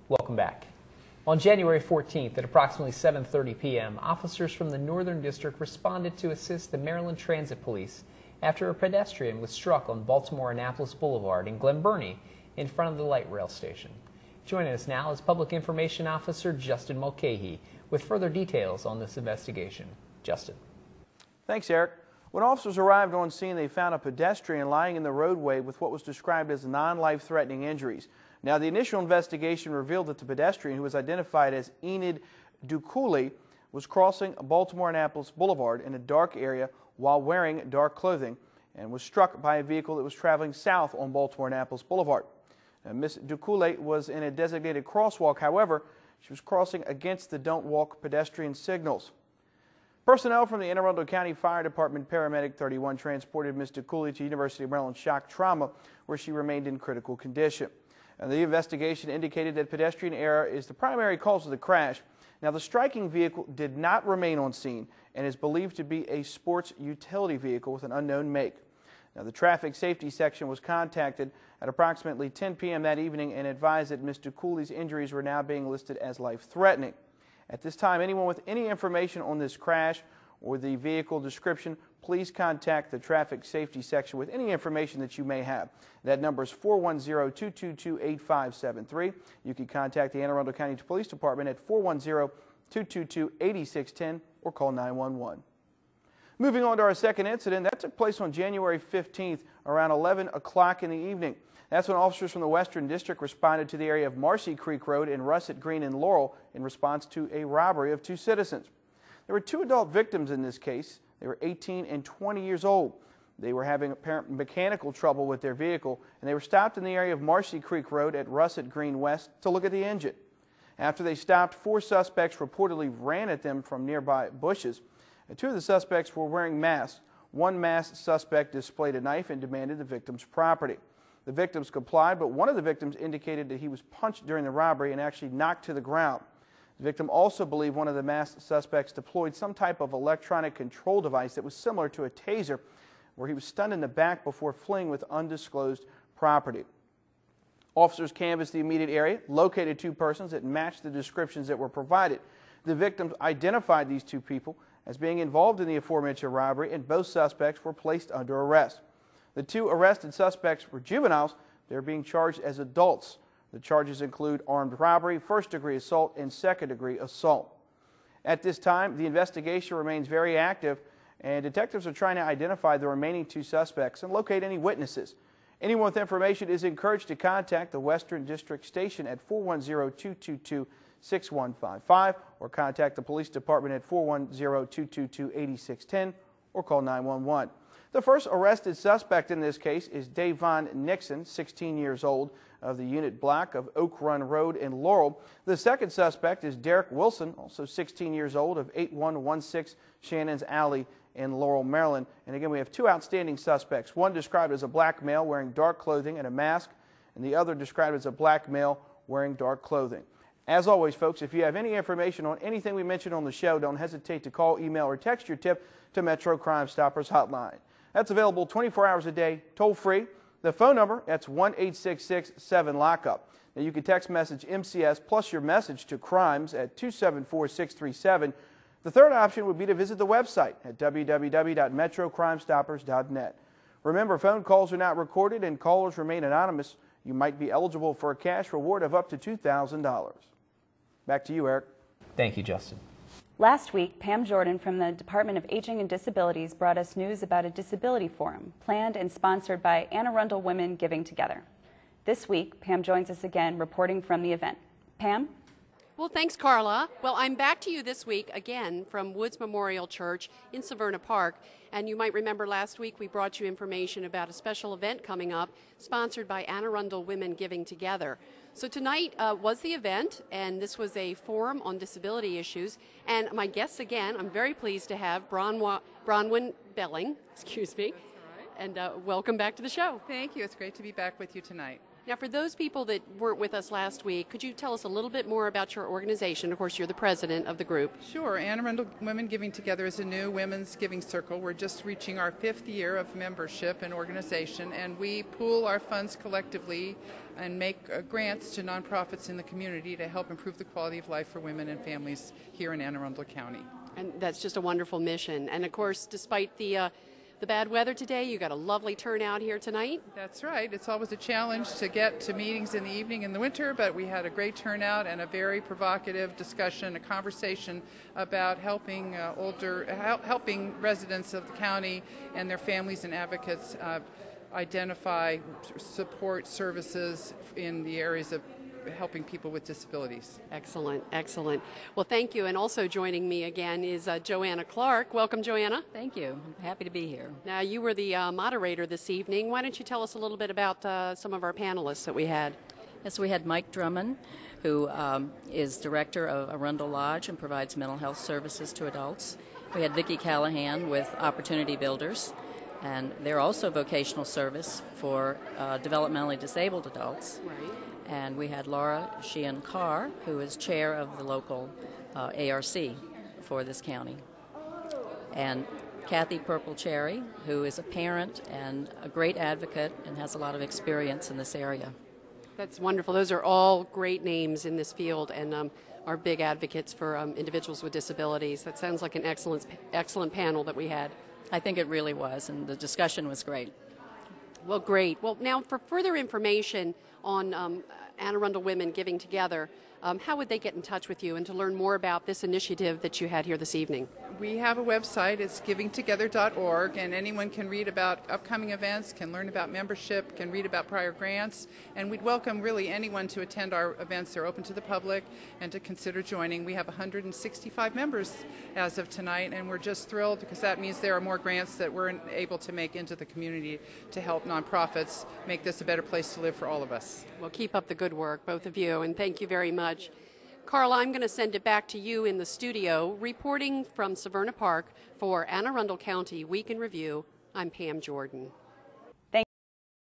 Welcome back. On January 14th at approximately 7:30 p.m., officers from the Northern District responded to assist the Maryland Transit Police after a pedestrian was struck on Baltimore-Annapolis Boulevard in Glen Burnie in front of the light rail station. Joining us now is Public Information Officer Justin Mulcahy with further details on this investigation. Justin. Thanks, Eric. When officers arrived on scene, they found a pedestrian lying in the roadway with what was described as non-life-threatening injuries. Now, the initial investigation revealed that the pedestrian, who was identified as Enid Dukuli, was crossing Baltimore-Annapolis Boulevard in a dark area while wearing dark clothing and was struck by a vehicle that was traveling south on Baltimore-Annapolis Boulevard. Now, Ms. Dukuli was in a designated crosswalk. However, she was crossing against the don't walk pedestrian signals. Personnel from the Anne Arundel County Fire Department Paramedic 31 transported Ms. Dukuli to University of Maryland Shock Trauma, where she remained in critical condition. And the investigation indicated that pedestrian error is the primary cause of the crash. Now, the striking vehicle did not remain on scene and is believed to be a sports utility vehicle with an unknown make. Now, the traffic safety section was contacted at approximately 10 p.m. that evening and advised that Ms. Dukuli's injuries were now being listed as life-threatening. At this time, anyone with any information on this crash or the vehicle description, please contact the traffic safety section with any information that you may have. That number is 410-222-8573. You can contact the Anne Arundel County Police Department at 410-222-8610 or call 911. Moving on to our second incident, that took place on January 15th around 11 o'clock in the evening. That's when officers from the Western District responded to the area of Marcy Creek Road in Russet Green and Laurel in response to a robbery of two citizens. There were two adult victims in this case. They were 18 and 20 years old. They were having apparent mechanical trouble with their vehicle, and they were stopped in the area of Marcy Creek Road at Russet Green West to look at the engine. After they stopped, four suspects reportedly ran at them from nearby bushes. And two of the suspects were wearing masks. One masked suspect displayed a knife and demanded the victim's property. The victims complied, but one of the victims indicated that he was punched during the robbery and actually knocked to the ground. The victim also believed one of the masked suspects deployed some type of electronic control device that was similar to a taser, where he was stunned in the back before fleeing with undisclosed property. Officers canvassed the immediate area, located two persons that matched the descriptions that were provided. The victims identified these two people as being involved in the aforementioned robbery, and both suspects were placed under arrest. The two arrested suspects were juveniles. They're being charged as adults. The charges include armed robbery, first-degree assault, and second-degree assault. At this time, the investigation remains very active, and detectives are trying to identify the remaining two suspects and locate any witnesses. Anyone with information is encouraged to contact the Western District Station at 410-222-6155 or contact the Police Department at 410-222-8610 or call 911. The first arrested suspect in this case is Davon Nixon, 16 years old, of the unit block of Oak Run Road in Laurel. The second suspect is Derek Wilson, also 16 years old, of 8116 Shannon's Alley in Laurel, Maryland. And again, we have two outstanding suspects. One described as a black male wearing dark clothing and a mask, and the other described as a black male wearing dark clothing. As always, folks, if you have any information on anything we mentioned on the show, don't hesitate to call, email, or text your tip to Metro Crime Stoppers Hotline. That's available 24 hours a day, toll-free. The phone number, that's 1-866-7-LOCK-UP. Now, you can text message MCS plus your message to crimes at 274-637. The third option would be to visit the website at www.metrocrimestoppers.net. Remember, phone calls are not recorded and callers remain anonymous. You might be eligible for a cash reward of up to $2,000. Back to you, Eric. Thank you, Justin. Last week, Pam Jordan from the Department of Aging and Disabilities brought us news about a disability forum planned and sponsored by Anne Arundel Women Giving Together. This week, Pam joins us again reporting from the event. Pam? Well, thanks, Carla. Well, I'm back to you this week again from Woods Memorial Church in Severna Park. And you might remember last week we brought you information about a special event coming up sponsored by Anne Arundel Women Giving Together. So tonight was the event, and this was a forum on disability issues. And my guests again, I'm very pleased to have Bronwyn Belling, and welcome back to the show. Thank you. It's great to be back with you tonight. Now, for those people that weren't with us last week, could you tell us a little bit more about your organization? Of course, you're the president of the group. Sure. Anne Arundel Women Giving Together is a new women's giving circle. We're just reaching our 5th year of membership and organization, and we pool our funds collectively and make grants to nonprofits in the community to help improve the quality of life for women and families here in Anne Arundel County. And that's just a wonderful mission. And of course, despite the bad weather today, you got a lovely turnout here tonight. That's right. It's always a challenge to get to meetings in the evening in the winter, but we had a great turnout and a very provocative discussion, a conversation about helping helping residents of the county and their families and advocates identify support services in the areas of helping people with disabilities. Excellent, excellent. Well, thank you. And also joining me again is Joanna Clark. Welcome, Joanna. Thank you. I'm happy to be here. Now, you were the moderator this evening. Why don't you tell us a little bit about some of our panelists that we had? Yes, we had Mike Drummond, who is director of Arundel Lodge and provides mental health services to adults. We had Vicki Callahan with Opportunity Builders, and they're also vocational service for developmentally disabled adults. Right. And we had Laura Sheehan Carr, who is chair of the local ARC for this county. And Kathy Purple Cherry, who is a parent and a great advocate and has a lot of experience in this area. That's wonderful. Those are all great names in this field and are big advocates for individuals with disabilities. That sounds like an excellent panel that we had. I think it really was, and the discussion was great. Well, great. Well, now for further information on Anne Arundel Women Giving Together, how would they get in touch with you and to learn more about this initiative that you had here this evening? We have a website. It's givingtogether.org, and anyone can read about upcoming events, can learn about membership, can read about prior grants, and we'd welcome really anyone to attend our events. They're open to the public and to consider joining. We have 165 members as of tonight, and we're just thrilled because that means there are more grants that we're able to make into the community to help nonprofits make this a better place to live for all of us. Well, keep up the good work, both of you, and thank you very much. Carla, I'm going to send it back to you in the studio. Reporting from Severna Park for Anne Arundel County Week in Review, I'm Pam Jordan.